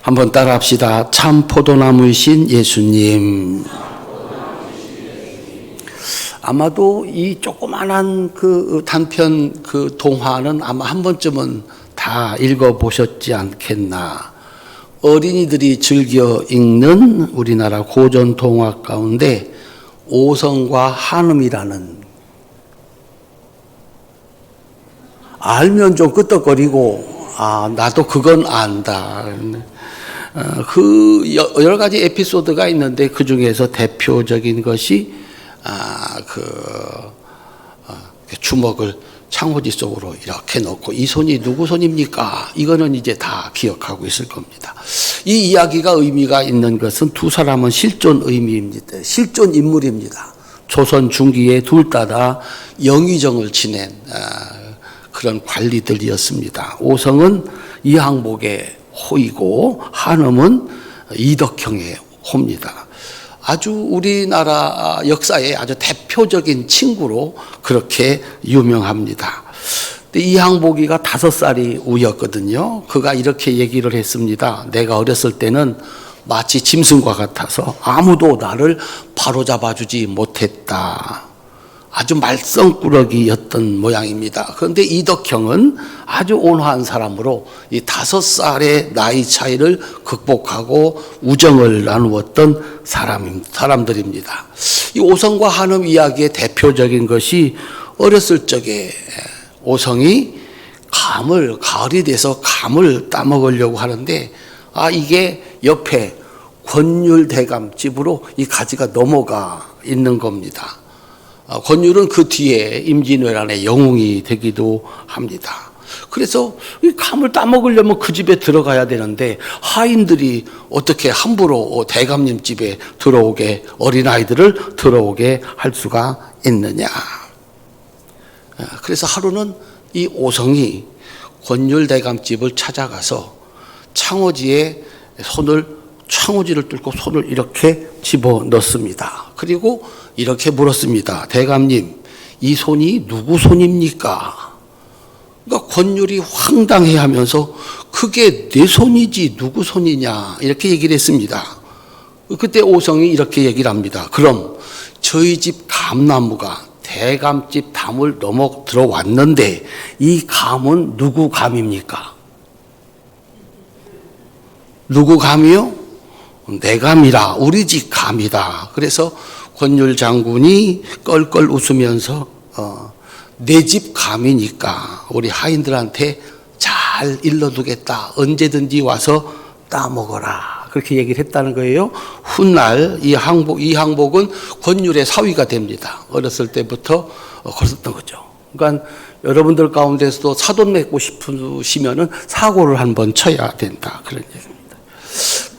한번 따라합시다. 참 포도나무이신 예수님. 아마도 이 조그만한 그 단편 그 동화는 아마 한 번쯤은 다 읽어보셨지 않겠나. 어린이들이 즐겨 읽는 우리나라 고전 동화 가운데 오성과 한음이라는, 알면 좀 끄떡거리고 나도 그건 안다. 그 여러 가지 에피소드가 있는데 그 중에서 대표적인 것이 주먹을 창호지 속으로 이렇게 넣고 이 손이 누구 손입니까? 이거는 이제 다 기억하고 있을 겁니다. 이 이야기가 의미가 있는 것은 두 사람은 실존 의미입니다. 실존 인물입니다. 조선 중기에 둘 다 영의정을 지낸 그런 관리들이었습니다. 오성은 이항복의 호이고 한음은 이덕형의 호입니다. 아주 우리나라 역사의 아주 대표적인 친구로 그렇게 유명합니다. 이항복이가 5살이 우였거든요. 그가 이렇게 얘기를 했습니다. 내가 어렸을 때는 마치 짐승과 같아서 아무도 나를 바로잡아주지 못했다. 아주 말썽꾸러기였던 모양입니다. 그런데 이덕형은 아주 온화한 사람으로 이 5살의 나이 차이를 극복하고 우정을 나누었던 사람들입니다. 이 오성과 한음 이야기의 대표적인 것이 어렸을 적에 오성이 가을이 돼서 감을 따먹으려고 하는데 이게 옆에 권율대감집으로 이 가지가 넘어가 있는 겁니다. 권율은 그 뒤에 임진왜란의 영웅이 되기도 합니다. 그래서 이 감을 따먹으려면 그 집에 들어가야 되는데 하인들이 어떻게 함부로 대감님 집에 들어오게, 어린아이들을 들어오게 할 수가 있느냐. 그래서 하루는 이 오성이 권율대감집을 찾아가서 창호지를 뚫고 손을 이렇게 집어넣습니다. 그리고 이렇게 물었습니다. 대감님, 이 손이 누구 손입니까? 그러니까 권율이 황당해하면서 그게 내 손이지 누구 손이냐 이렇게 얘기를 했습니다. 그때 오성이 이렇게 얘기를 합니다. 그럼 저희 집 감나무가 대감집 담을 넘어 들어왔는데 이 감은 누구 감입니까? 누구 감이요? 내 감이라, 우리 집 감이다. 그래서 권율 장군이 껄껄 웃으면서 내 집 감이니까 우리 하인들한테 잘 일러두겠다. 언제든지 와서 따먹어라. 그렇게 얘기를 했다는 거예요. 훗날 이항복은 권율의 사위가 됩니다. 어렸을 때부터 그랬던 거죠. 그러니까 여러분들 가운데서도 사돈 맺고 싶으시면은 사고를 한번 쳐야 된다. 그런 얘기입니다.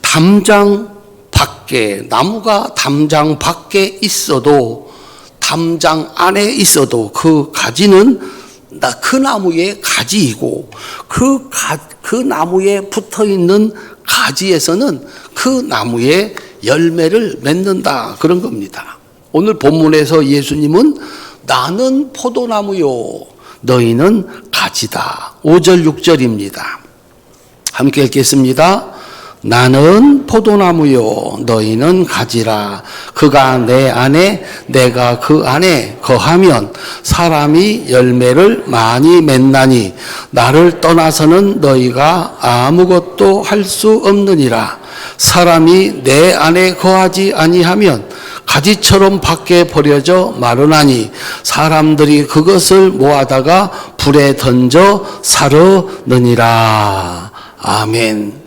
담장 밖에, 나무가 담장 밖에 있어도, 담장 안에 있어도 그 가지는 그 나무의 가지이고 그 나무에 붙어 있는 가지에서는 그 나무의 열매를 맺는다. 그런 겁니다. 오늘 본문에서 예수님은 나는 포도나무요, 너희는 가지다. 5절 6절입니다. 함께 읽겠습니다. 나는 포도나무요, 너희는 가지라. 그가 내 안에, 내가 그 안에 거하면 사람이 열매를 많이 맺나니 나를 떠나서는 너희가 아무것도 할 수 없느니라. 사람이 내 안에 거하지 아니하면 가지처럼 밖에 버려져 마르나니 사람들이 그것을 모아다가 불에 던져 사르느니라. 아멘.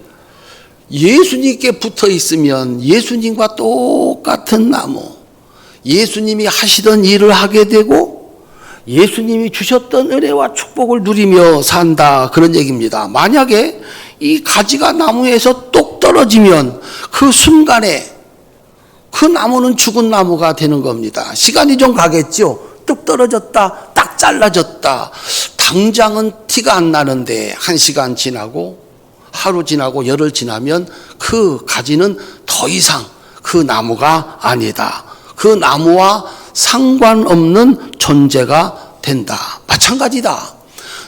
예수님께 붙어 있으면 예수님과 똑같은 나무, 예수님이 하시던 일을 하게 되고 예수님이 주셨던 은혜와 축복을 누리며 산다. 그런 얘기입니다. 만약에 이 가지가 나무에서 똑 떨어지면 그 순간에 그 나무는 죽은 나무가 되는 겁니다. 시간이 좀 가겠죠. 뚝 떨어졌다, 딱 잘라졌다. 당장은 티가 안 나는데 1시간 지나고 하루 지나고 열흘 지나면 그 가지는 더 이상 그 나무가 아니다. 그 나무와 상관없는 존재가 된다. 마찬가지다.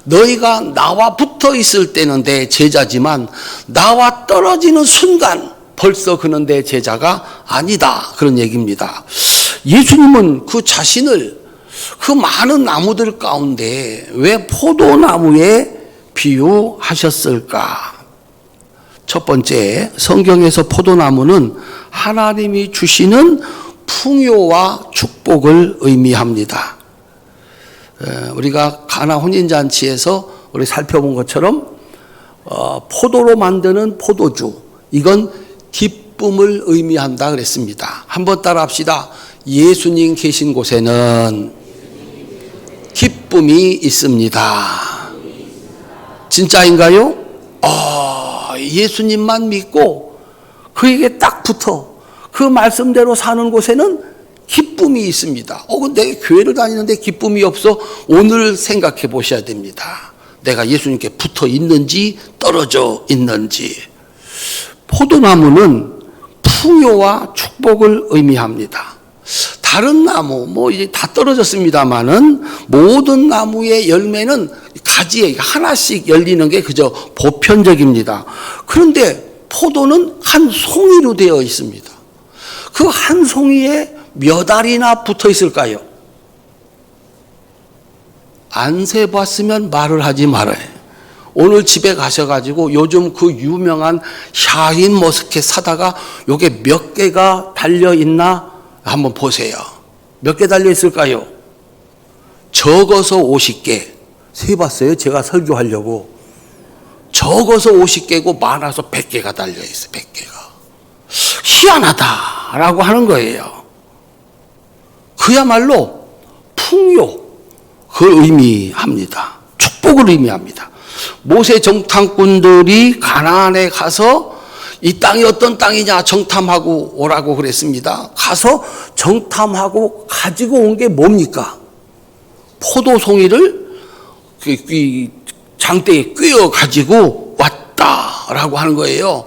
너희가 나와 붙어 붙어 있을 때는 내 제자지만 나와 떨어지는 순간 벌써 그는 내 제자가 아니다. 그런 얘기입니다. 예수님은 그 자신을 그 많은 나무들 가운데 왜 포도나무에 비유하셨을까? 첫 번째, 성경에서 포도나무는 하나님이 주시는 풍요와 축복을 의미합니다. 우리가 가나 혼인잔치에서 우리 살펴본 것처럼 포도로 만드는 포도주, 이건 기쁨을 의미한다 그랬습니다. 한번 따라 합시다. 예수님 계신 곳에는 기쁨이 있습니다. 진짜인가요? 예수님만 믿고 그에게 딱 붙어 그 말씀대로 사는 곳에는 기쁨이 있습니다. 근데 교회를 다니는데 기쁨이 없어? 오늘 생각해 보셔야 됩니다. 내가 예수님께 붙어 있는지 떨어져 있는지. 포도나무는 풍요와 축복을 의미합니다. 다른 나무 이제 다 떨어졌습니다만은 모든 나무의 열매는 가지에 하나씩 열리는 게 그저 보편적입니다. 그런데 포도는 한 송이로 되어 있습니다. 그 한 송이에 몇 알이나 붙어 있을까요? 안 세봤으면 말을 하지 말아요. 오늘 집에 가셔가지고 요즘 그 유명한 샤인 머스켓 사다가 요게 몇 개가 달려있나 한번 보세요. 몇 개 달려있을까요? 적어서 50개. 세봤어요? 제가 설교하려고. 적어서 50개고 많아서 100개가 달려있어요. 100개가. 희한하다라고 하는 거예요. 그야말로 풍요, 그걸 의미합니다. 축복을 의미합니다. 모세 정탐꾼들이 가나안에 가서 이 땅이 어떤 땅이냐 정탐하고 오라고 그랬습니다. 가서 정탐하고 가지고 온 게 뭡니까? 포도송이를 장대에 꿰어 가지고 왔다라고 하는 거예요.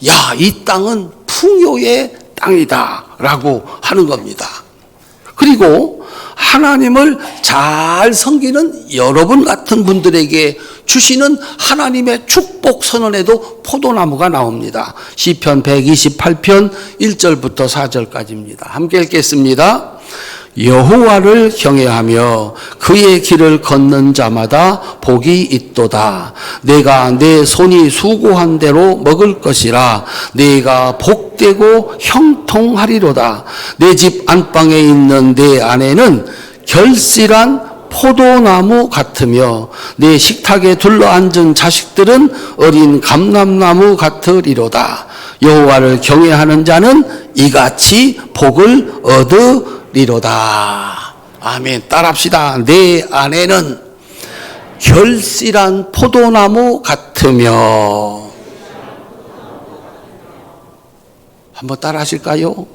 야, 이 땅은 풍요의 땅이다라고 하는 겁니다. 그리고 하나님을 잘 섬기는 여러분 같은 분들에게 주시는 하나님의 축복 선언에도 포도나무가 나옵니다. 시편 128편 1절부터 4절까지입니다. 함께 읽겠습니다. 여호와를 경외하며 그의 길을 걷는 자마다 복이 있도다. 내가 내 손이 수고한 대로 먹을 것이라. 내가 복되고 형통하리로다. 내 집 안방에 있는 내 아내는 결실한 포도나무 같으며 내 식탁에 둘러앉은 자식들은 어린 감람나무 같으리로다. 여호와를 경외하는 자는 이같이 복을 얻으리로다. 아멘. 따라합시다. 내 아내는 결실한 포도나무 같으며. 한번 따라 하실까요?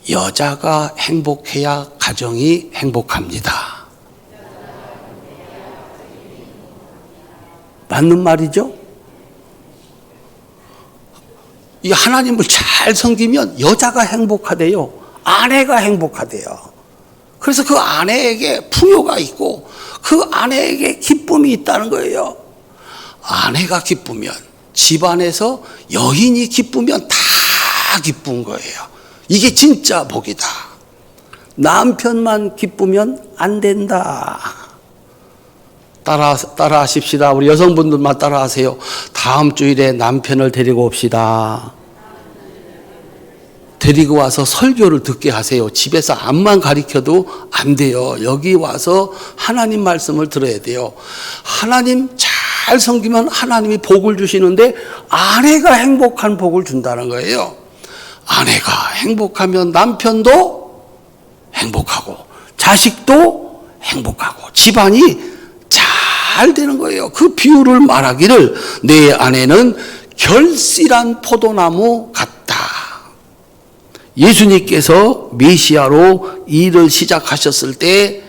여자가 행복해야 가정이 행복합니다. 맞는 말이죠? 이 하나님을 잘 섬기면 여자가 행복하대요. 아내가 행복하대요. 그래서 그 아내에게 풍요가 있고 그 아내에게 기쁨이 있다는 거예요. 아내가 기쁘면, 집안에서 여인이 기쁘면 다 기쁜 거예요. 이게 진짜 복이다. 남편만 기쁘면 안 된다. 따라 하십시다. 우리 여성분들만 따라 하세요. 다음 주일에 남편을 데리고 옵시다. 데리고 와서 설교를 듣게 하세요. 집에서 앞만 가리켜도 안 돼요. 여기 와서 하나님 말씀을 들어야 돼요. 하나님 잘 섬기면 하나님이 복을 주시는데 아내가 행복한 복을 준다는 거예요. 아내가 행복하면 남편도 행복하고 자식도 행복하고 집안이 잘 되는 거예요. 그 비유를 말하기를 내 아내는 결실한 포도나무 같다. 예수님께서 메시아로 일을 시작하셨을 때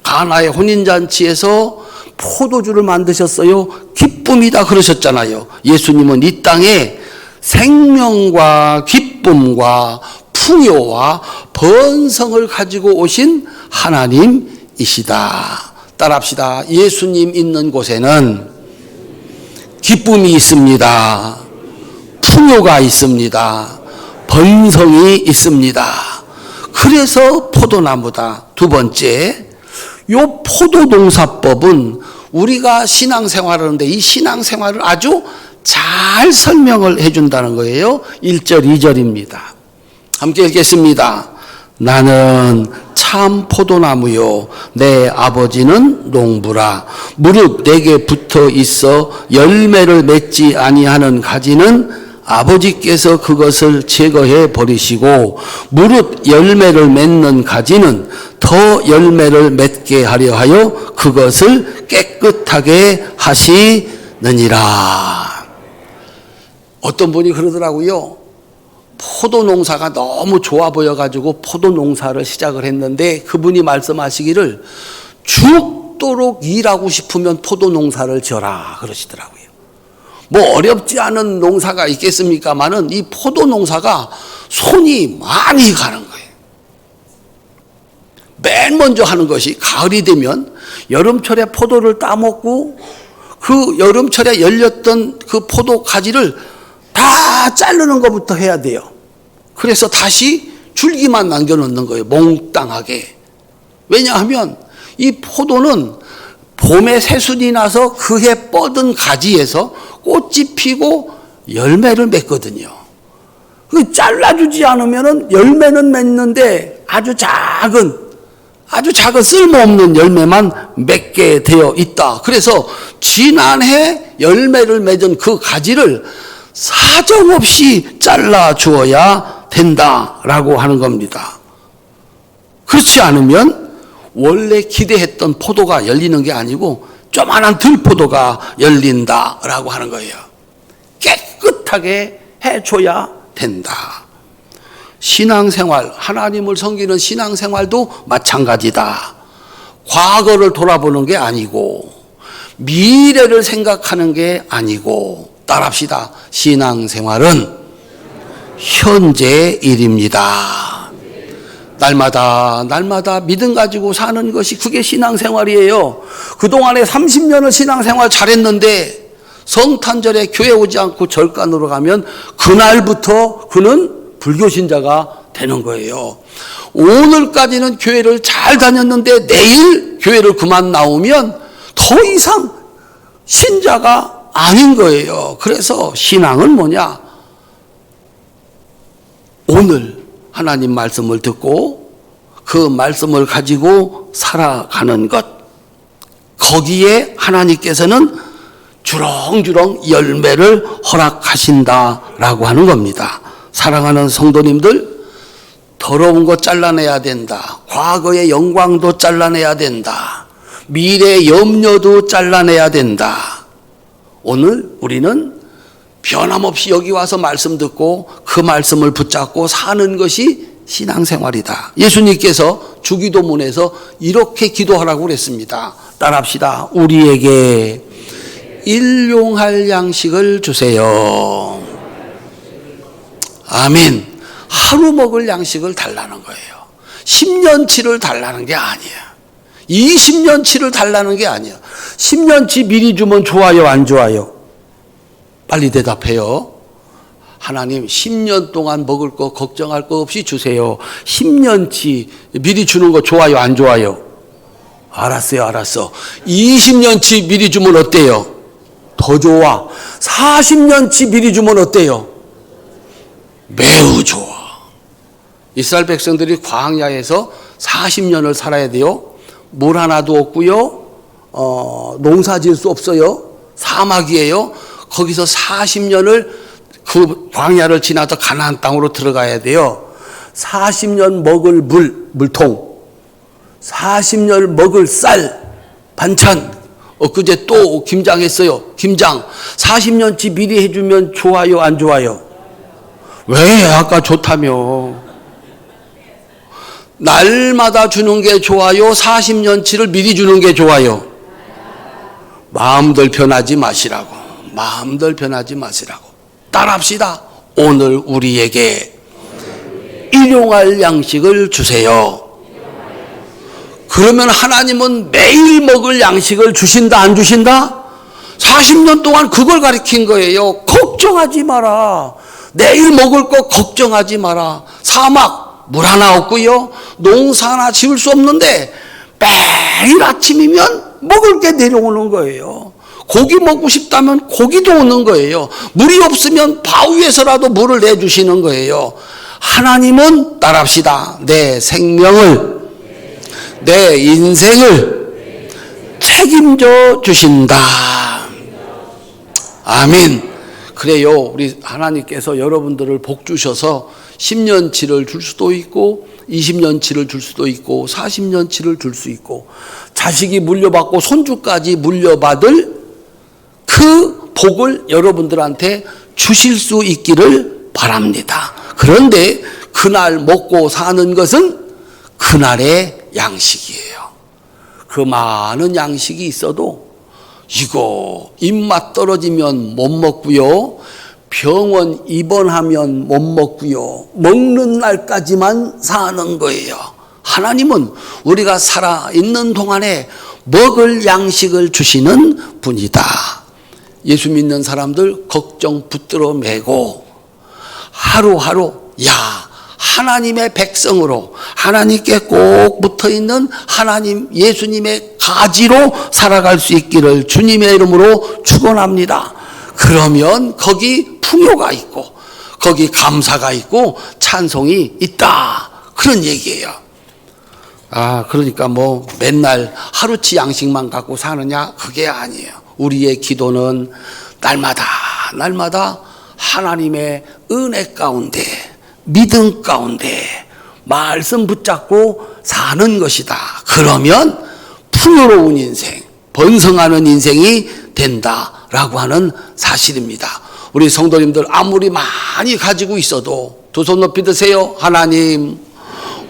가나의 혼인잔치에서 포도주를 만드셨어요. 기쁨이다 그러셨잖아요. 예수님은 이 땅에 생명과 기쁨과 풍요와 번성을 가지고 오신 하나님이시다. 따라합시다. 예수님 있는 곳에는 기쁨이 있습니다. 풍요가 있습니다. 번성이 있습니다. 그래서 포도나무다. 두 번째, 요 포도농사법은 우리가 신앙생활을 하는데 이 신앙생활을 아주 잘 설명을 해준다는 거예요. 1절, 2절입니다. 함께 읽겠습니다. 나는 참 포도나무요 내 아버지는 농부라. 무릇 내게 붙어 있어 열매를 맺지 아니하는 가지는 아버지께서 그것을 제거해 버리시고 무릇 열매를 맺는 가지는 더 열매를 맺게 하려 하여 그것을 깨끗하게 하시느니라. 어떤 분이 그러더라고요. 포도 농사가 너무 좋아 보여가지고 포도 농사를 시작을 했는데 그분이 말씀하시기를 죽도록 일하고 싶으면 포도 농사를 지어라 그러시더라고요. 뭐 어렵지 않은 농사가 있겠습니까마는 이 포도 농사가 손이 많이 가는 거예요. 맨 먼저 하는 것이 가을이 되면 여름철에 포도를 따먹고 그 여름철에 열렸던 그 포도 가지를 다 자르는 것부터 해야 돼요. 그래서 다시 줄기만 남겨놓는 거예요. 몽땅하게. 왜냐하면 이 포도는 봄에 새순이 나서 그해 뻗은 가지에서 꽃이 피고 열매를 맺거든요. 그 잘라주지 않으면 열매는 맺는데 아주 작은 쓸모없는 열매만 맺게 되어 있다. 그래서 지난해 열매를 맺은 그 가지를 사정없이 잘라주어야 된다라고 하는 겁니다. 그렇지 않으면 원래 기대했던 포도가 열리는 게 아니고 조그만한 들포도가 열린다라고 하는 거예요. 깨끗하게 해줘야 된다. 신앙생활, 하나님을 섬기는 신앙생활도 마찬가지다. 과거를 돌아보는 게 아니고 미래를 생각하는 게 아니고 따라합시다. 신앙생활은 현재 일입니다. 날마다 믿음 가지고 사는 것이 그게 신앙생활이에요. 그동안에 30년을 신앙생활 잘했는데 성탄절에 교회 오지 않고 절간으로 가면 그날부터 그는 불교신자가 되는 거예요. 오늘까지는 교회를 잘 다녔는데 내일 교회를 그만 나오면 더 이상 신자가 아닌 거예요. 그래서 신앙은 뭐냐? 오늘 하나님 말씀을 듣고 그 말씀을 가지고 살아가는 것. 거기에 하나님께서는 주렁주렁 열매를 허락하신다라고 하는 겁니다. 사랑하는 성도님들, 더러운 거 잘라내야 된다. 과거의 영광도 잘라내야 된다. 미래의 염려도 잘라내야 된다. 오늘 우리는 변함없이 여기 와서 말씀 듣고 그 말씀을 붙잡고 사는 것이 신앙생활이다. 예수님께서 주기도문에서 이렇게 기도하라고 그랬습니다. 따라합시다. 우리에게 일용할 양식을 주세요. 아멘. 하루 먹을 양식을 달라는 거예요. 10년치를 달라는 게 아니에요. 20년치를 달라는 게 아니에요. 10년치 미리 주면 좋아요, 안 좋아요? 빨리 대답해요. 하나님 10년 동안 먹을 거 걱정할 거 없이 주세요. 10년치 미리 주는 거 좋아요, 안 좋아요? 알았어. 20년치 미리 주면 어때요? 더 좋아. 40년치 미리 주면 어때요? 매우 좋아. 이스라엘 백성들이 광야에서 40년을 살아야 돼요. 물 하나도 없고요. 농사 지을 수 없어요. 사막이에요. 거기서 40년을 그 광야를 지나서 가나안 땅으로 들어가야 돼요. 40년 먹을 물통, 40년 먹을 쌀, 반찬. 엊그제 또 김장했어요. 김장 40년치 미리 해주면 좋아요, 안 좋아요? 왜? 아까 좋다며. 날마다 주는 게 좋아요? 40년치를 미리 주는 게 좋아요? 마음들 변하지 마시라고. 따라합시다. 오늘 우리에게 일용할 양식을 주세요. 그러면 하나님은 매일 먹을 양식을 주신다, 안 주신다? 40년 동안 그걸 가르친 거예요. 걱정하지 마라. 내일 먹을 거 걱정하지 마라. 사막 물 하나 없고요. 농사 하나 지을 수 없는데 매일 아침이면 먹을 게 내려오는 거예요. 고기 먹고 싶다면 고기도 오는 거예요. 물이 없으면 바위에서라도 물을 내주시는 거예요. 하나님은 따라합시다. 내 생명을, 내 인생을 책임져 주신다. 아멘. 그래요. 우리 하나님께서 여러분들을 복 주셔서 10년치를 줄 수도 있고 20년치를 줄 수도 있고 40년치를 줄 수 있고 자식이 물려받고 손주까지 물려받을 그 복을 여러분들한테 주실 수 있기를 바랍니다. 그런데 그날 먹고 사는 것은 그날의 양식이에요. 그 많은 양식이 있어도 이거 입맛 떨어지면 못 먹고요. 병원 입원하면 못 먹고요. 먹는 날까지만 사는 거예요. 하나님은 우리가 살아있는 동안에 먹을 양식을 주시는 분이다. 예수 믿는 사람들 걱정 붙들어 매고 하루하루 하나님의 백성으로 하나님께 꼭 붙어있는 하나님 예수님의 가지로 살아갈 수 있기를 주님의 이름으로 축원합니다. 그러면 거기 풍요가 있고 거기 감사가 있고 찬송이 있다. 그런 얘기예요. 그러니까 뭐 맨날 하루치 양식만 갖고 사느냐? 그게 아니에요. 우리의 기도는 날마다 하나님의 은혜 가운데 믿음 가운데 말씀 붙잡고 사는 것이다. 그러면 풍요로운 인생, 번성하는 인생이 된다라고 하는 사실입니다. 우리 성도님들 아무리 많이 가지고 있어도 두 손 높이 드세요. 하나님,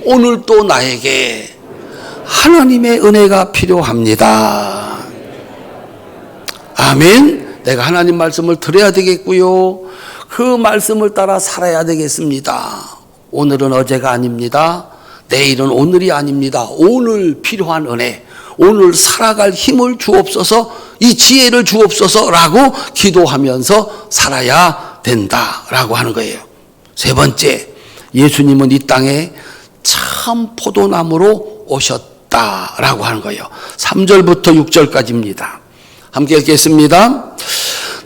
오늘 또 나에게 하나님의 은혜가 필요합니다. 아멘. 내가 하나님 말씀을 들어야 되겠고요. 그 말씀을 따라 살아야 되겠습니다. 오늘은 어제가 아닙니다. 내일은 오늘이 아닙니다. 오늘 필요한 은혜, 오늘 살아갈 힘을 주옵소서, 이 지혜를 주옵소서라고 기도하면서 살아야 된다라고 하는 거예요. 세 번째, 예수님은 이 땅에 참 포도나무로 오셨다라고 하는 거예요. 3절부터 6절까지입니다. 함께 읽겠습니다.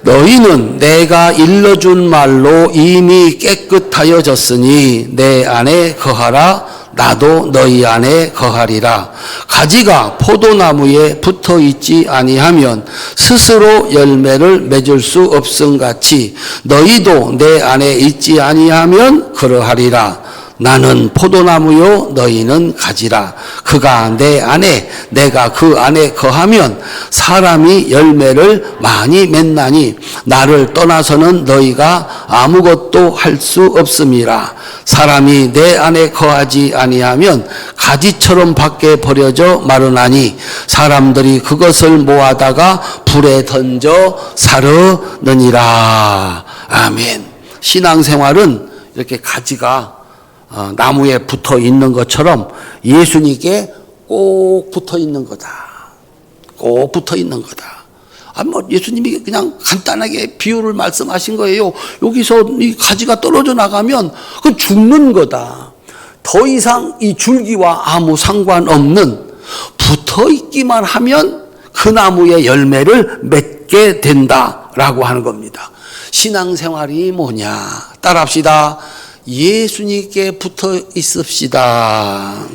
너희는 내가 일러준 말로 이미 깨끗하여졌으니 내 안에 거하라. 나도 너희 안에 거하리라. 가지가 포도나무에 붙어 있지 아니하면 스스로 열매를 맺을 수 없음같이 너희도 내 안에 있지 아니하면 그러하리라. 나는 포도나무요 너희는 가지라. 그가 내 안에 내가 그 안에 거하면 사람이 열매를 많이 맺나니 나를 떠나서는 너희가 아무것도 할 수 없음이라. 사람이 내 안에 거하지 아니하면 가지처럼 밖에 버려져 마르나니 사람들이 그것을 모아다가 불에 던져 사르느니라. 아멘. 신앙생활은 이렇게 가지가 나무에 붙어 있는 것처럼 예수님께 꼭 붙어 있는 거다. 꼭 붙어 있는 거다. 예수님이 그냥 간단하게 비유를 말씀하신 거예요. 여기서 이 가지가 떨어져 나가면 그 죽는 거다. 더 이상 이 줄기와 아무 상관없는 붙어 있기만 하면 그 나무의 열매를 맺게 된다라고 하는 겁니다. 신앙생활이 뭐냐? 따라합시다. 예수님께 붙어 있읍시다.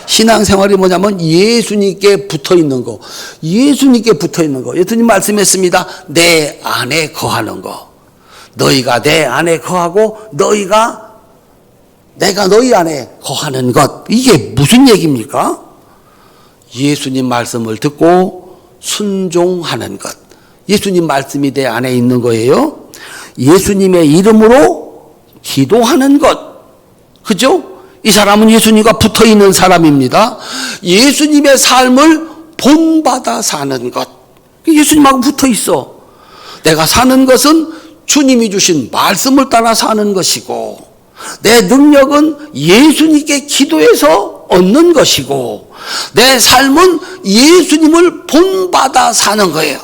신앙생활이 뭐냐면 예수님께 붙어 있는 거. 예수님께 붙어 있는 거. 예수님 말씀했습니다. 내 안에 거하는 거. 너희가 내 안에 거하고 내가 너희 안에 거하는 것. 이게 무슨 얘기입니까? 예수님 말씀을 듣고 순종하는 것. 예수님 말씀이 내 안에 있는 거예요. 예수님의 이름으로 기도하는 것. 그죠? 이 사람은 예수님과 붙어 있는 사람입니다. 예수님의 삶을 본받아 사는 것. 예수님하고 붙어 있어. 내가 사는 것은 주님이 주신 말씀을 따라 사는 것이고, 내 능력은 예수님께 기도해서 얻는 것이고, 내 삶은 예수님을 본받아 사는 거예요.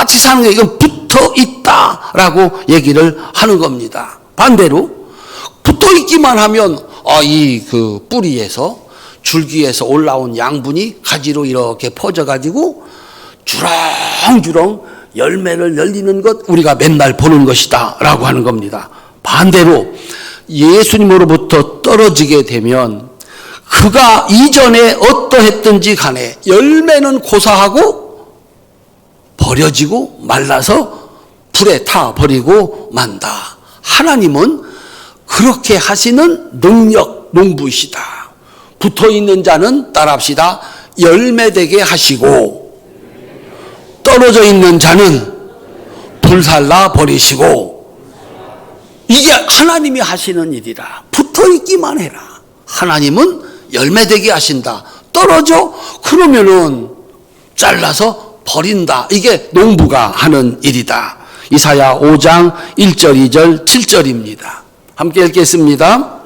똑같이 사는 게 이건 붙어 있다라고 얘기를 하는 겁니다. 반대로 붙어 있기만 하면 이 그 뿌리에서 줄기에서 올라온 양분이 가지로 이렇게 퍼져가지고 주렁주렁 열매를 열리는 것 우리가 맨날 보는 것이다 라고 하는 겁니다. 반대로 예수님으로부터 떨어지게 되면 그가 이전에 어떠했든지 간에 열매는 고사하고 버려지고 말라서 불에 타 버리고 만다. 하나님은 그렇게 하시는 능력 농부이시다. 붙어있는 자는 따라합시다. 열매되게 하시고 떨어져 있는 자는 불살라 버리시고, 이게 하나님이 하시는 일이라. 붙어있기만 해라. 하나님은 열매되게 하신다. 떨어져? 그러면은 잘라서 버린다. 이게 농부가 하는 일이다. 이사야 5장 1절 2절 7절입니다. 함께 읽겠습니다.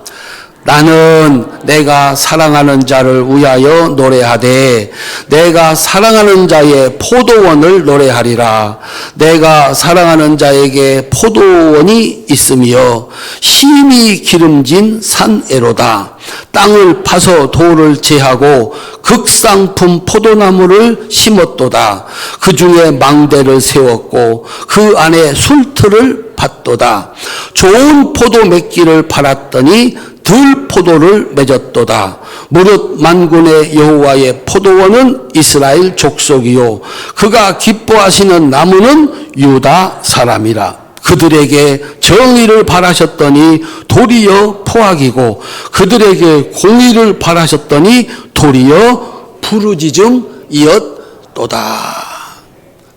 나는 내가 사랑하는 자를 위하여 노래하되 내가 사랑하는 자의 포도원을 노래하리라. 내가 사랑하는 자에게 포도원이 있으며 심히 기름진 산에로다. 땅을 파서 돌을 제하고 극상품 포도나무를 심었도다. 그 중에 망대를 세웠고 그 안에 술틀을 팠도다. 좋은 포도 맺기를 팔았더니 들포도를 맺었도다. 무릇 만군의 여호와의 포도원은 이스라엘 족속이요 그가 기뻐하시는 나무는 유다 사람이라. 그들에게 정의를 바라셨더니 도리어 포악이고 그들에게 공의를 바라셨더니 도리어 부르짖음이었도다.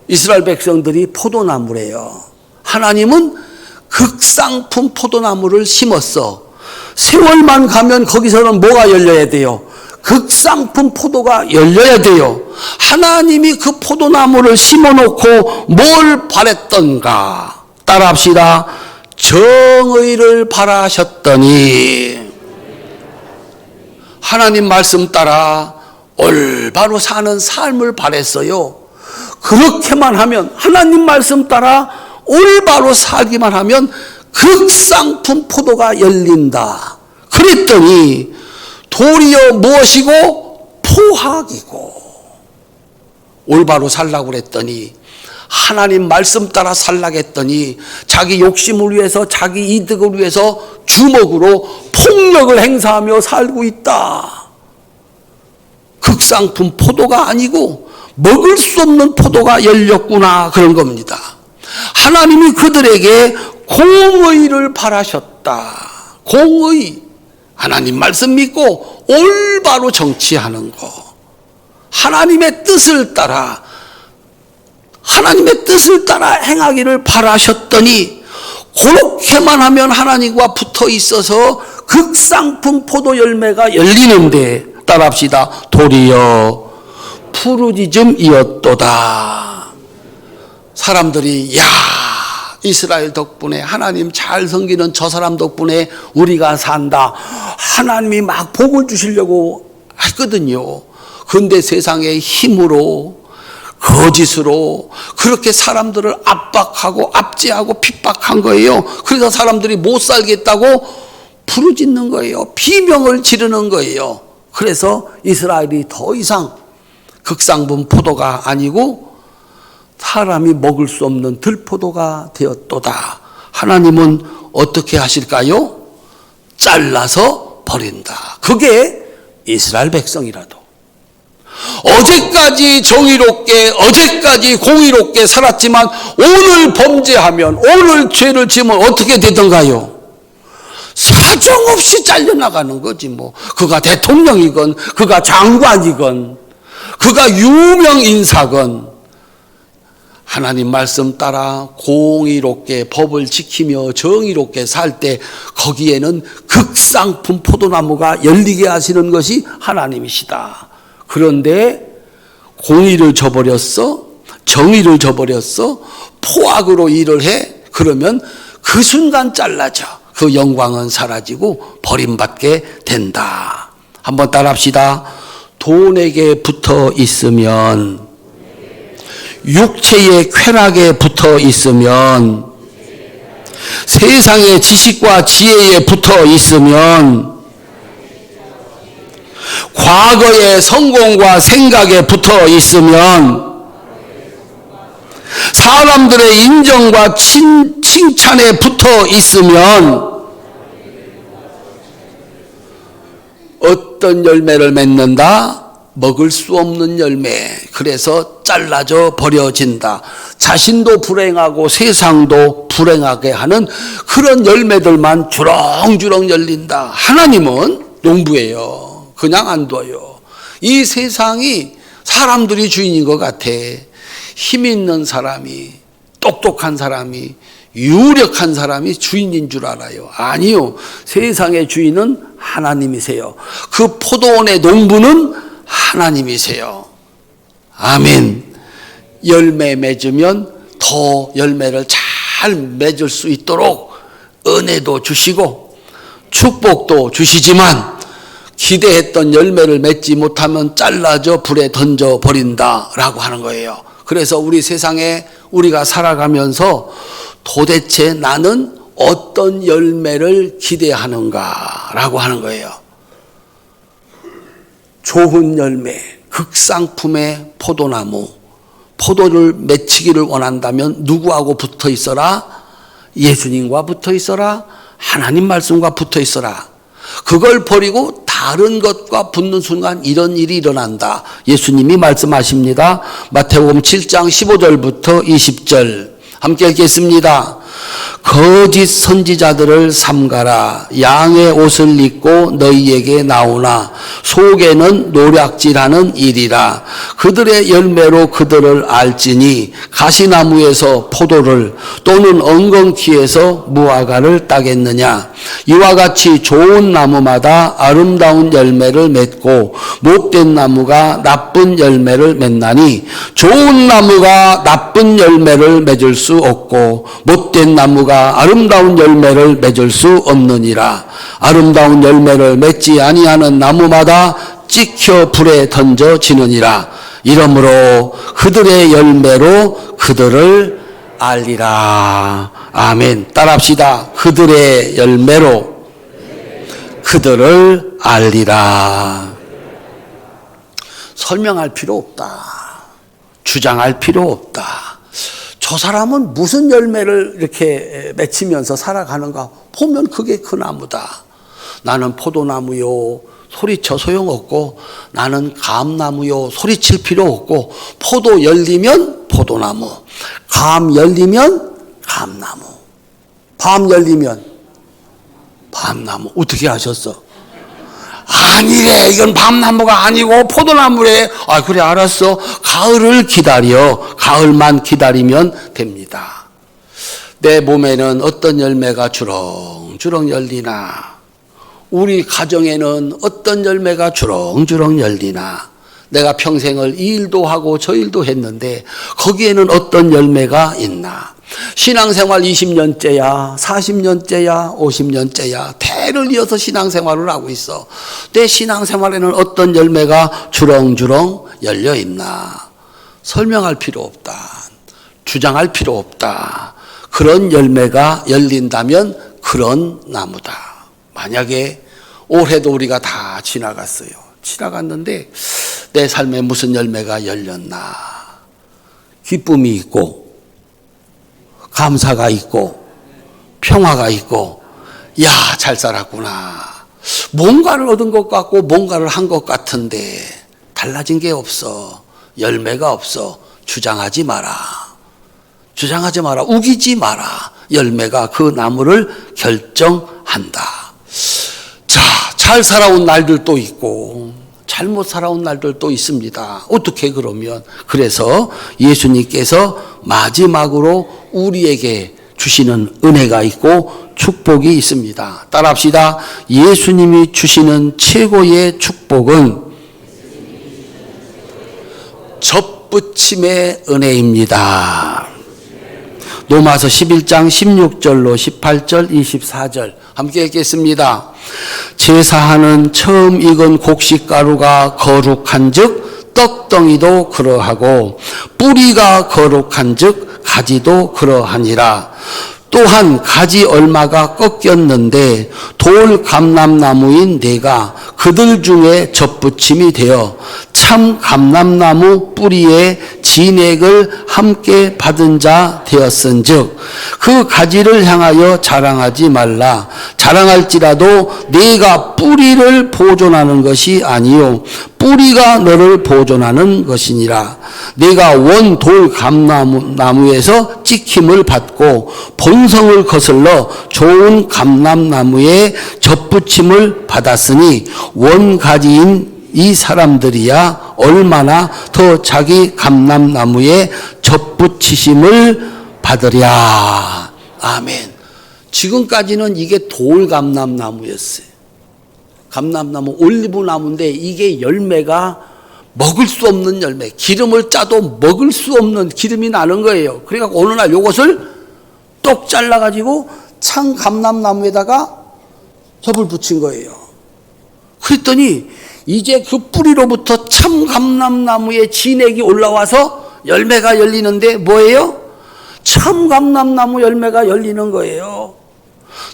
이스라엘 백성들이 포도나무래요. 하나님은 극상품 포도나무를 심었어. 세월만 가면 거기서는 뭐가 열려야 돼요? 극상품 포도가 열려야 돼요. 하나님이 그 포도나무를 심어놓고 뭘 바랬던가? 따라합시다. 정의를 바라셨더니 하나님 말씀 따라 올바로 사는 삶을 바랬어요. 그렇게만 하면, 하나님 말씀 따라 올바로 살기만 하면 극상품 포도가 열린다. 그랬더니 도리어 무엇이고? 포악이고. 올바로 살라고 그랬더니, 하나님 말씀 따라 살라고 했더니 자기 욕심을 위해서, 자기 이득을 위해서 주먹으로 폭력을 행사하며 살고 있다. 극상품 포도가 아니고 먹을 수 없는 포도가 열렸구나, 그런 겁니다. 하나님이 그들에게 공의를 바라셨다. 공의. 하나님 말씀 믿고 올바로 정치하는 거. 하나님의 뜻을 따라 행하기를 바라셨더니, 그렇게만 하면 하나님과 붙어 있어서 극상품 포도 열매가 열리는데, 따라합시다. 도리어 부르짖음이었도다. 사람들이 이스라엘 덕분에, 하나님 잘 섬기는 저 사람 덕분에 우리가 산다. 하나님이 막 복을 주시려고 했거든요. 그런데 세상의 힘으로, 거짓으로 그렇게 사람들을 압박하고 압제하고 핍박한 거예요. 그래서 사람들이 못 살겠다고 부르짖는 거예요. 비명을 지르는 거예요. 그래서 이스라엘이 더 이상 극상품 포도가 아니고 사람이 먹을 수 없는 들포도가 되었도다. 하나님은 어떻게 하실까요? 잘라서 버린다. 그게 이스라엘 백성이라도. 어제까지 정의롭게, 어제까지 공의롭게 살았지만 오늘 범죄하면, 오늘 죄를 지으면 어떻게 되던가요? 사정없이 잘려나가는 거지 뭐. 그가 대통령이건, 그가 장관이건, 그가 유명 인사건, 하나님 말씀 따라 공의롭게 법을 지키며 정의롭게 살 때 거기에는 극상품 포도나무가 열리게 하시는 것이 하나님이시다. 그런데 공의를 저버렸어, 정의를 저버렸어, 포악으로 일을 해. 그러면 그 순간 잘라져. 그 영광은 사라지고 버림받게 된다. 한번 따라합시다. 돈에게 붙어 있으면 육체의 쾌락에 붙어 있으면, 세상의 지식과 지혜에 붙어 있으면, 과거의 성공과 생각에 붙어 있으면, 사람들의 인정과 칭찬에 붙어 있으면 어떤 열매를 맺는다? 먹을 수 없는 열매. 그래서 잘라져 버려진다. 자신도 불행하고 세상도 불행하게 하는 그런 열매들만 주렁주렁 열린다. 하나님은 농부예요. 그냥 안 둬요. 이 세상이 사람들이 주인인 것 같아. 힘 있는 사람이, 똑똑한 사람이, 유력한 사람이 주인인 줄 알아요. 아니요. 세상의 주인은 하나님이세요. 그 포도원의 농부는 하나님이세요. 아멘. 열매 맺으면 더 열매를 잘 맺을 수 있도록 은혜도 주시고 축복도 주시지만, 기대했던 열매를 맺지 못하면 잘라져 불에 던져 버린다라고 하는 거예요. 그래서 우리 세상에 우리가 살아가면서 도대체 나는 어떤 열매를 기대하는가라고 하는 거예요. 좋은 열매, 극상품의 포도나무, 포도를 맺히기를 원한다면 누구하고 붙어 있어라? 예수님과 붙어 있어라. 하나님 말씀과 붙어 있어라. 그걸 버리고 다른 것과 붙는 순간 이런 일이 일어난다. 예수님이 말씀하십니다. 마태복음 7장 15절부터 20절 함께 읽겠습니다. 거짓 선지자들을 삼가라. 양의 옷을 입고 너희에게 나오나 속에는 노략질하는 일이라. 그들의 열매로 그들을 알지니 가시나무에서 포도를 또는 엉겅퀴에서 무화과를 따겠느냐. 이와 같이 좋은 나무마다 아름다운 열매를 맺고 못된 나무가 나쁜 열매를 맺나니 좋은 나무가 나쁜 열매를 맺을 수 없고 못된 나무가 아름다운 열매를 맺을 수 없느니라. 아름다운 열매를 맺지 아니하는 나무마다 찍혀 불에 던져지느니라. 이러므로 그들의 열매로 그들을 알리라. 아멘. 따라합시다. 그들의 열매로 그들을 알리라. 설명할 필요 없다. 주장할 필요 없다. 저 사람은 무슨 열매를 이렇게 맺히면서 살아가는가 보면 그게 그 나무다. 나는 포도나무요. 소리쳐 소용없고, 나는 감나무요. 소리칠 필요 없고, 포도 열리면 포도나무, 감 열리면 감나무, 밤 열리면 밤나무. 어떻게 하셨어? 아니래, 이건 밤나무가 아니고 포도나무래. 아, 그래, 알았어. 가을을 기다려. 가을만 기다리면 됩니다. 내 몸에는 어떤 열매가 주렁주렁 열리나, 우리 가정에는 어떤 열매가 주렁주렁 열리나, 내가 평생을 이 일도 하고 저 일도 했는데 거기에는 어떤 열매가 있나. 신앙생활 20년째야, 40년째야, 50년째야, 대를 이어서 신앙생활을 하고 있어. 내 신앙생활에는 어떤 열매가 주렁주렁 열려 있나. 설명할 필요 없다. 주장할 필요 없다. 그런 열매가 열린다면 그런 나무다. 만약에 올해도 우리가 다 지나갔어요. 지나갔는데 내 삶에 무슨 열매가 열렸나. 기쁨이 있고, 감사가 있고, 평화가 있고, 야, 잘 살았구나. 뭔가를 얻은 것 같고 뭔가를 한 것 같은데 달라진 게 없어. 열매가 없어. 주장하지 마라. 주장하지 마라. 우기지 마라. 열매가 그 나무를 결정한다. 자, 잘 살아온 날들도 있고 잘못 살아온 날들도 있습니다. 어떻게 그러면? 그래서 예수님께서 마지막으로 우리에게 주시는 은혜가 있고 축복이 있습니다. 따라합시다. 예수님이 주시는 최고의 축복은 접붙임의 은혜입니다. 로마서 11장 16절로 18절 24절 함께 읽겠습니다. 제사하는 처음 익은 곡식가루가 거룩한즉 떡 떡덩이도 그러하고 뿌리가 거룩한즉 가지도 그러하니라. 또한 가지 얼마가 꺾였는데 돌 감람나무인 내가 그들 중에 접붙임이 되어 참 감람나무 뿌리에 진액을 함께 받은 자 되었은즉 그 가지를 향하여 자랑하지 말라. 자랑할지라도 내가 뿌리를 보존하는 것이 아니요 뿌리가 너를 보존하는 것이니라. 내가 원 돌 감람나무에서 찍힘을 받고 본성을 거슬러 좋은 감람나무에 접붙임을 받았으니 원가지인 이 사람들이야 얼마나 더 자기 감람나무에 접붙이심을 받으랴. 아멘. 지금까지는 이게 돌 감람나무였어요. 감람나무, 올리브나무인데 이게 열매가 먹을 수 없는 열매, 기름을 짜도 먹을 수 없는 기름이 나는 거예요. 그러니까 어느 날 요것을 똑 잘라가지고 창 감람나무에다가 접을 붙인 거예요. 그랬더니 이제 그 뿌리로부터 참 감람나무의 진액이 올라와서 열매가 열리는데 뭐예요? 참 감람나무 열매가 열리는 거예요.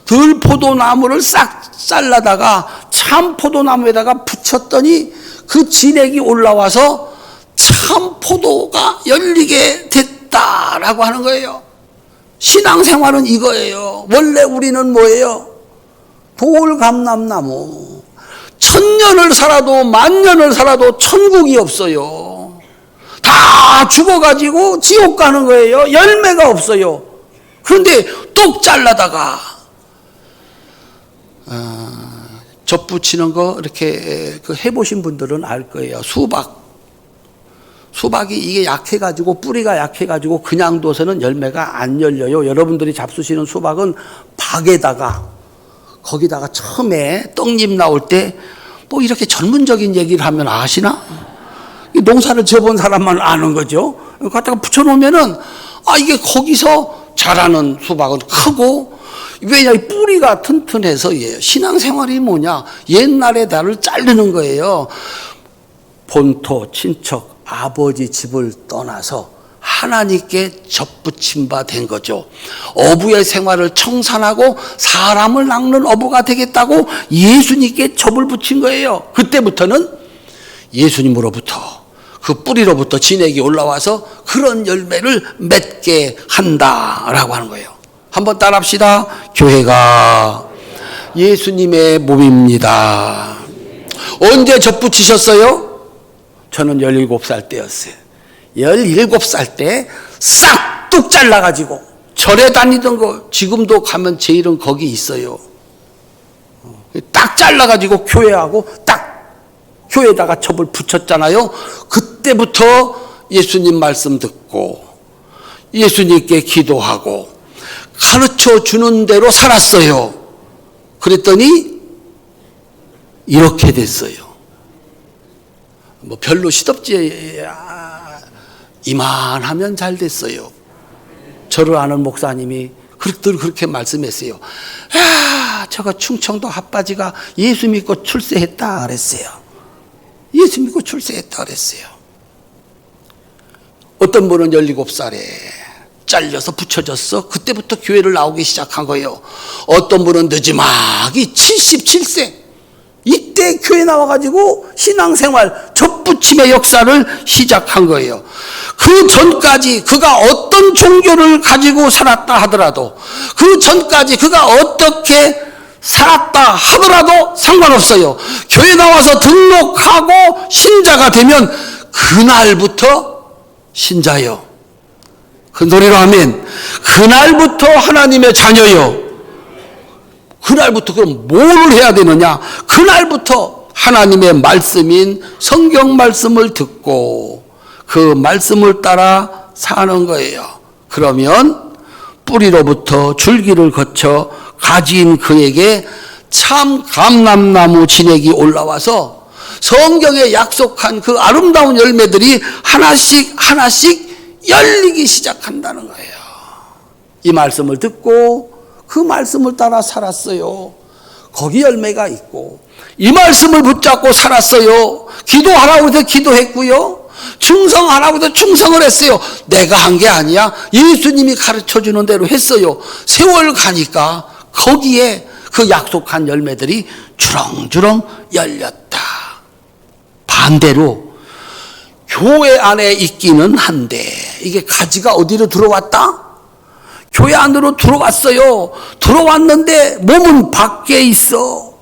들포도나무를 싹 잘라다가 참 포도나무에다가 붙였더니 그 진액이 올라와서 참 포도가 열리게 됐다라고 하는 거예요. 신앙생활은 이거예요. 원래 우리는 뭐예요? 돌감람나무. 1000년을 살아도 만년을 살아도 천국이 없어요. 다 죽어가지고 지옥 가는 거예요. 열매가 없어요. 그런데 똑 잘라다가 접붙이는 거 이렇게 해보신 분들은 알 거예요. 수박이 이게 약해가지고 뿌리가 약해가지고 그냥 둬서는 열매가 안 열려요. 여러분들이 잡수시는 수박은 박에다가 거기다가 처음에 떡잎 나올 때 뭐 이렇게 전문적인 얘기를 하면 아시나? 농사를 지어본 사람만 아는 거죠. 갖다가 붙여놓으면은 이게 거기서 자라는 수박은 크고 왜냐 이 뿌리가 튼튼해서예요. 신앙생활이 뭐냐? 옛날에 나를 자르는 거예요. 본토 친척 아버지 집을 떠나서 하나님께 접붙임 바 된 거죠. 어부의 생활을 청산하고 사람을 낚는 어부가 되겠다고 예수님께 접을 붙인 거예요. 그때부터는 예수님으로부터 그 뿌리로부터 진액이 올라와서 그런 열매를 맺게 한다라고 하는 거예요. 한번 따라합시다. 교회가 예수님의 몸입니다. 언제 접붙이셨어요? 저는 17살 때였어요. 17살 때 싹둑 잘라가지고 절에 다니던 거 지금도 가면 제 이름 거기 있어요. 딱 잘라가지고 교회하고 딱 교회에다가 접을 붙였잖아요. 그때부터 예수님 말씀 듣고 예수님께 기도하고 가르쳐 주는 대로 살았어요. 그랬더니 이렇게 됐어요. 뭐 별로 시덥지 이만하면 잘 됐어요. 저를 아는 목사님이 늘 그렇게 말씀했어요. 저거 충청도 핫바지가 예수 믿고 출세했다 그랬어요. 예수 믿고 출세했다 그랬어요. 어떤 분은 17살에 잘려서 붙여졌어. 그때부터 교회를 나오기 시작한 거예요. 어떤 분은 늦지막이 77세. 이때 교회 나와가지고 신앙생활 접붙임의 역사를 시작한 거예요. 그 전까지 그가 어떤 종교를 가지고 살았다 하더라도 그 전까지 그가 어떻게 살았다 하더라도 상관없어요. 교회 나와서 등록하고 신자가 되면 그날부터 신자요. 큰 소리로 하면 그날부터 하나님의 자녀요. 그날부터 그럼 뭘 해야 되느냐? 그날부터 하나님의 말씀인 성경 말씀을 듣고 그 말씀을 따라 사는 거예요. 그러면 뿌리로부터 줄기를 거쳐 가지인 그에게 참 감람나무 진액이 올라와서 성경에 약속한 그 아름다운 열매들이 하나씩 열리기 시작한다는 거예요. 이 말씀을 듣고 그 말씀을 따라 살았어요. 거기 열매가 있고 이 말씀을 붙잡고 살았어요. 기도하라고 해서 기도했고요. 충성하라고 해서 충성을 했어요. 내가 한 게 아니야. 예수님이 가르쳐주는 대로 했어요. 세월 가니까 거기에 그 약속한 열매들이 주렁주렁 열렸다. 반대로 교회 안에 있기는 한데 이게 가지가 어디로 들어왔다? 교회 안으로 들어왔어요. 들어왔는데 몸은 밖에 있어.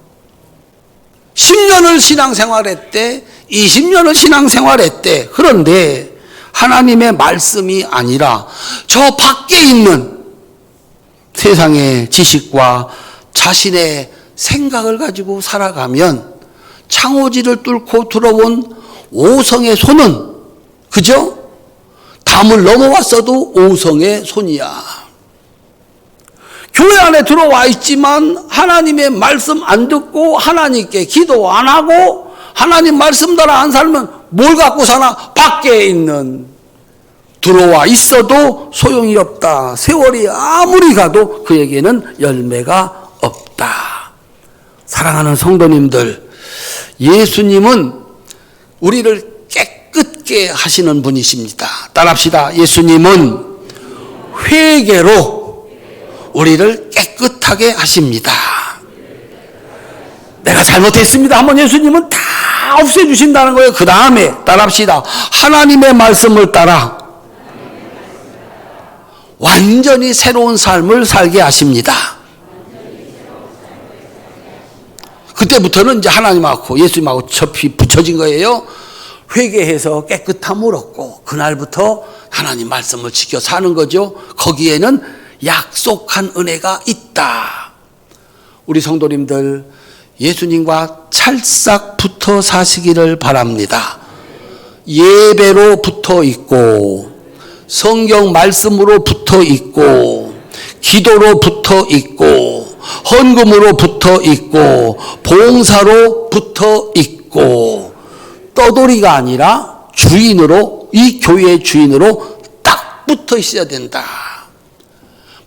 10년을 신앙생활했대. 20년을 신앙생활했대. 그런데 하나님의 말씀이 아니라 저 밖에 있는 세상의 지식과 자신의 생각을 가지고 살아가면 창호지를 뚫고 들어온 오성의 손은, 그죠? 담을 넘어왔어도 오성의 손이야. 교회 안에 들어와 있지만 하나님의 말씀 안 듣고 하나님께 기도 안 하고 하나님 말씀 따라 안 살면 뭘 갖고 사나? 밖에 있는, 들어와 있어도 소용이 없다. 세월이 아무리 가도 그에게는 열매가 없다. 사랑하는 성도님들, 예수님은 우리를 깨끗게 하시는 분이십니다. 따라합시다. 예수님은 회개로 우리를 깨끗하게 하십니다. 내가 잘못했습니다 하면 예수님은 다 없애주신다는 거예요. 그 다음에 따라합시다. 하나님의 말씀을 따라 완전히 새로운 삶을 살게 하십니다. 그때부터는 이제 하나님하고 예수님하고 접히 붙여진 거예요. 회개해서 깨끗함을 얻고 그날부터 하나님 말씀을 지켜 사는 거죠. 거기에는 약속한 은혜가 있다. 우리 성도님들 예수님과 찰싹 붙어 사시기를 바랍니다. 예배로 붙어 있고 성경 말씀으로 붙어 있고 기도로 붙어 있고 헌금으로 붙어 있고 봉사로 붙어 있고 떠돌이가 아니라 주인으로, 이 교회의 주인으로 딱 붙어 있어야 된다.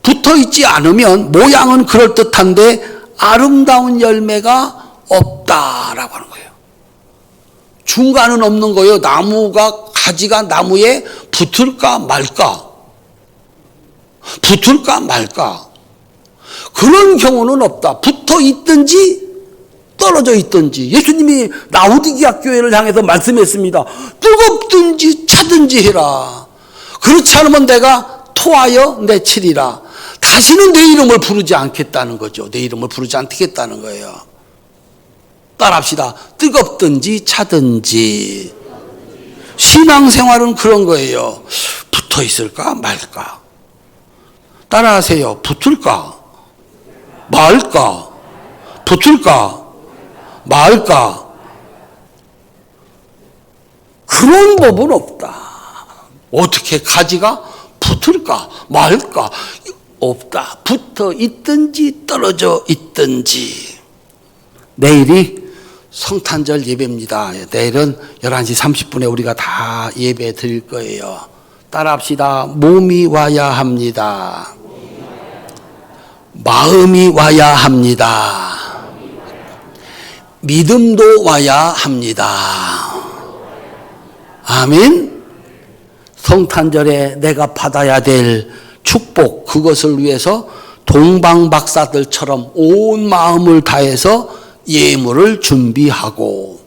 붙어 있지 않으면 모양은 그럴듯한데 아름다운 열매가 없다라고 하는 거예요. 중간은 없는 거예요. 나무가, 가지가 나무에 붙을까 말까, 붙을까 말까. 그런 경우는 없다. 붙어 있든지 떨어져 있든지. 예수님이 라오디게아 교회를 향해서 말씀했습니다. 뜨겁든지 차든지 해라. 그렇지 않으면 내가 토하여 내치리라. 다시는 내 이름을 부르지 않겠다는 거죠. 내 이름을 부르지 않겠다는 거예요. 따라합시다. 뜨겁든지 차든지. 신앙생활은 그런 거예요. 붙어 있을까 말까. 따라하세요. 붙을까 말까. 붙을까 말까. 그런 법은 없다. 어떻게 가지가 붙을까 말까. 없다. 붙어 있든지 떨어져 있든지. 내일이 성탄절 예배입니다. 내일은 11시 30분에 우리가 다 예배 드릴 거예요. 따라합시다. 몸이 와야 합니다. 마음이 와야 합니다. 믿음도 와야 합니다. 아멘. 성탄절에 내가 받아야 될 축복, 그것을 위해서 동방박사들처럼 온 마음을 다해서 예물을 준비하고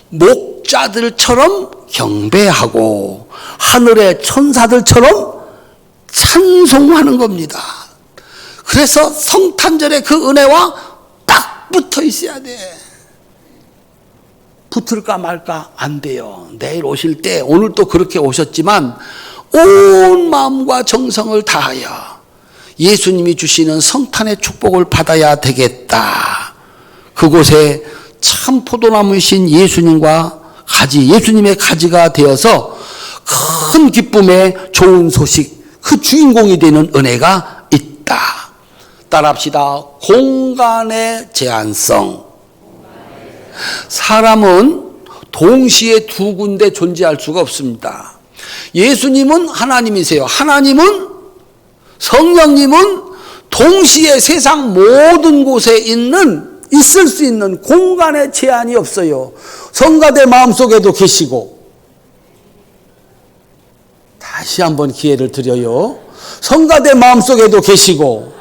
목자들처럼 경배하고 하늘의 천사들처럼 찬송하는 겁니다. 그래서 성탄절의 그 은혜와 딱 붙어 있어야 돼. 붙을까 말까 안 돼요. 내일 오실 때, 오늘 또 그렇게 오셨지만 온 마음과 정성을 다하여 예수님이 주시는 성탄의 축복을 받아야 되겠다. 그곳에 참 포도나무이신 예수님과 가지, 예수님의 가지가 되어서 큰 기쁨의 좋은 소식, 그 주인공이 되는 은혜가 있다. 따라합시다. 공간의 제한성. 사람은 동시에 두 군데 존재할 수가 없습니다. 예수님은 하나님이세요. 하나님은, 성령님은 동시에 세상 모든 곳에 있을 수 있는 공간의 제한이 없어요. 성가대 마음속에도 계시고 다시 한번 기회를 드려요. 성가대 마음속에도 계시고,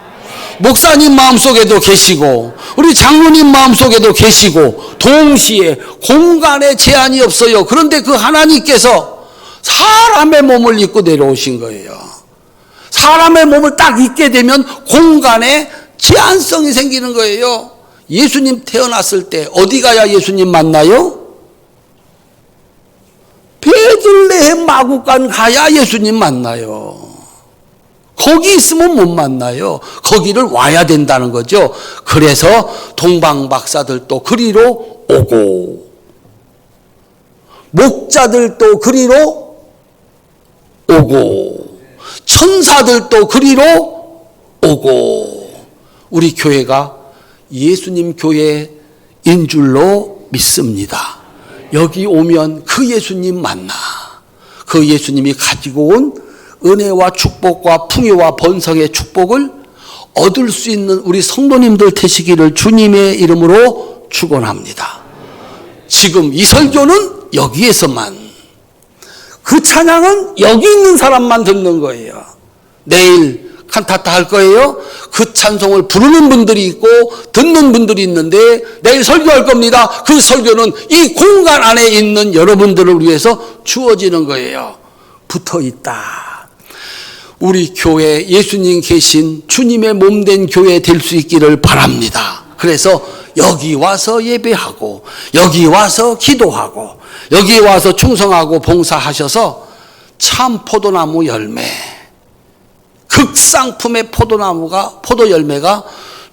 목사님 마음속에도 계시고, 우리 장로님 마음속에도 계시고, 동시에 공간에 제한이 없어요. 그런데 그 하나님께서 사람의 몸을 입고 내려오신 거예요. 사람의 몸을 딱 입게 되면 공간에 제한성이 생기는 거예요. 예수님 태어났을 때 어디 가야 예수님 만나요? 베들레헴 마구간 가야 예수님 만나요. 거기 있으면 못 만나요. 거기를 와야 된다는 거죠. 그래서 동방박사들도 그리로 오고, 목자들도 그리로 오고, 천사들도 그리로 오고, 우리 교회가 예수님 교회인 줄로 믿습니다. 여기 오면 그 예수님 만나, 그 예수님이 가지고 온 은혜와 축복과 풍요와 번성의 축복을 얻을 수 있는 우리 성도님들 되시기를 주님의 이름으로 축원합니다. 지금 이 설교는 여기에서만, 그 찬양은 여기 있는 사람만 듣는 거예요. 내일 칸타타 할 거예요. 그 찬송을 부르는 분들이 있고 듣는 분들이 있는데 내일 설교할 겁니다. 그 설교는 이 공간 안에 있는 여러분들을 위해서 주어지는 거예요. 붙어 있다. 우리 교회, 예수님 계신 주님의 몸된 교회 될 수 있기를 바랍니다. 그래서 여기 와서 예배하고, 여기 와서 기도하고, 여기 와서 충성하고 봉사하셔서 참 포도나무 열매, 극상품의 포도 열매가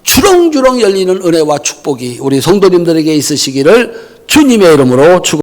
주렁주렁 열리는 은혜와 축복이 우리 성도님들에게 있으시기를 주님의 이름으로 축원합니다.